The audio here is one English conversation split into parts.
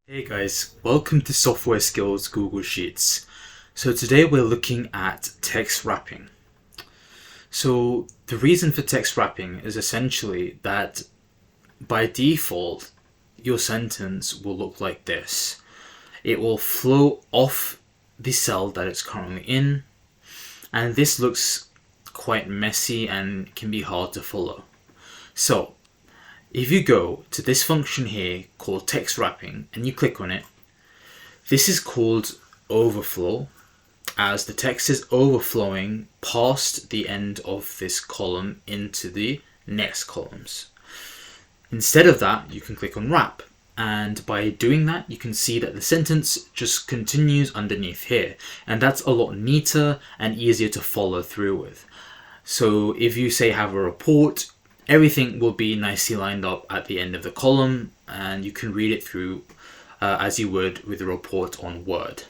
Hey guys, welcome to Software Skills Google Sheets. So today we're looking at text wrapping. So the reason for text wrapping is essentially that by default your sentence will look like this. It will flow off the cell that it's currently in, and this looks quite messy and can be hard to follow. So if you go to this function here called text wrapping and you click on it, this is called overflow, as the text is overflowing past the end of this column into the next columns. Instead of that, you can click on wrap, and by doing that you can see that the sentence just continues underneath here, and that's a lot neater and easier to follow through with. So if you say have a report, everything will be nicely lined up at the end of the column, and you can read it through as you would with a report on Word.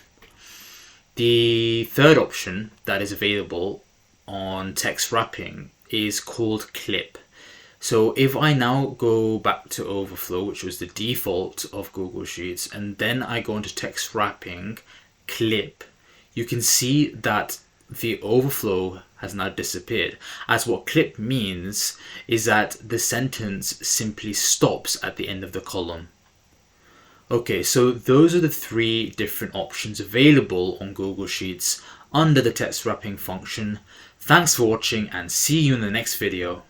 The third option that is available on text wrapping is called clip. So if I now go back to overflow, which was the default of Google Sheets, and then I go into text wrapping clip, you can see that the overflow has now disappeared, as what clip means is that the sentence simply stops at the end of the column. Okay, so those are the three different options available on Google Sheets under the text wrapping function. Thanks for watching and see you in the next video.